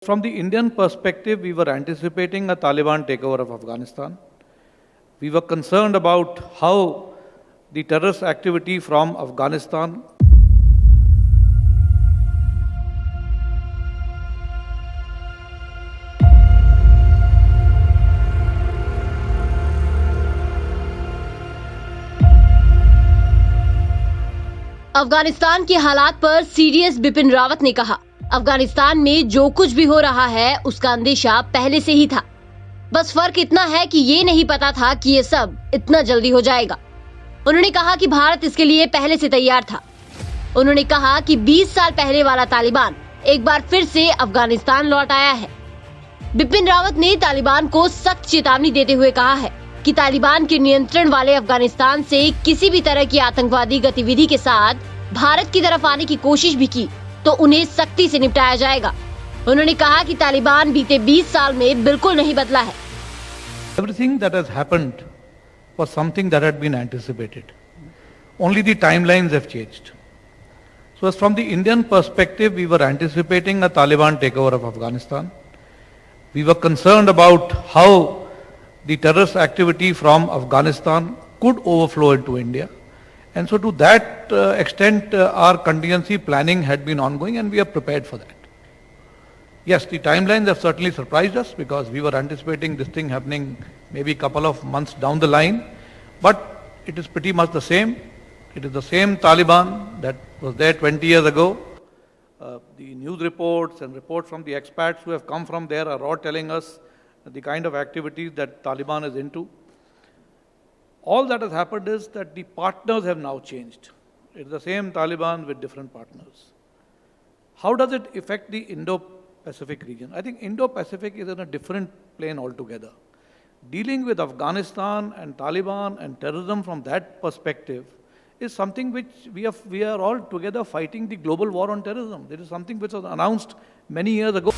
From the Indian perspective, we were anticipating a Taliban takeover of Afghanistan. We were concerned about how the terrorist activity from Afghanistan Afghanistan के हालात पर CDS Bipin Rawat ने कहा, अफगानिस्तान में जो कुछ भी हो रहा है उसका अंदेशा पहले से ही था। बस फर्क इतना है कि ये नहीं पता था कि ये सब इतना जल्दी हो जाएगा। उन्होंने कहा कि भारत इसके लिए पहले से तैयार था। उन्होंने कहा कि 20 साल पहले वाला तालिबान एक बार फिर से अफगानिस्तान लौट आया है। बिपिन रावत ने तालिबान को सख्त चेतावनी देते हुए कहा है कि तालिबान के नियंत्रण वाले अफगानिस्तान से किसी भी तरह की आतंकवादी गतिविधि के साथ भारत की तरफ आने की कोशिश भी की तो उन्हें सख्ती से निपटाया जाएगा। उन्होंने कहा कि तालिबान बीते 20 साल में बिल्कुल नहीं बदला है। Everything that has happened was something that had been anticipated. Only the timelines have changed. So as from the Indian perspective, we were anticipating a Taliban takeover of Afghanistan. We were concerned about how the terrorist activity from Afghanistan could overflow into India. And so to that extent, our contingency planning had been ongoing and we are prepared for that. Yes, the timelines have certainly surprised us because we were anticipating this thing happening maybe a couple of months down the line, but it is pretty much the same. It is the same Taliban that was there 20 years ago. The news reports and reports from the expats who have come from there are all telling us the kind of activities that Taliban is into. All that has happened is that the partners have now changed. It's the same Taliban with different partners. How does it affect the Indo-Pacific region? I think Indo-Pacific is in a different plane altogether. Dealing with Afghanistan and Taliban and terrorism from that perspective is something which we are all together fighting the global war on terrorism. It is something which was announced many years ago.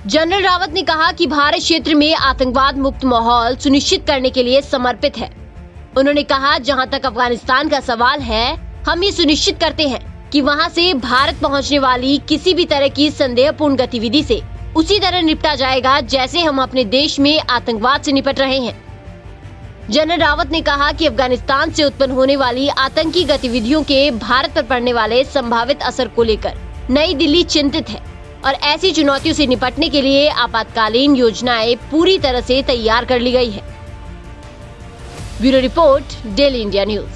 General Rawat ने कहा कि भारत क्षेत्र में आतंकवाद मुक्त माहौल सुनिश्चित करने के लिए समर्पित है। उन्होंने कहा, जहां तक अफगानिस्तान का सवाल है, हम ये सुनिश्चित करते हैं कि वहां से भारत पहुंचने वाली किसी भी तरह की संदेहपूर्ण गतिविधि से उसी तरह निपटा जाएगा जैसे हम अपने देश में आतंकवाद से निपट रहे हैं। जनरल रावत ने कहा कि अफगानिस्तान से उत्पन्न होने वाली आतंकी गतिविधियों के भारत पर पड़ने वाले संभावित असर को लेकर नई दिल्ली चिंतित है और ऐसी चुनौतियों से निपटने के लिए आपातकालीन योजनाएं पूरी तरह से तैयार कर ली गई है। Bureau report, daily India news.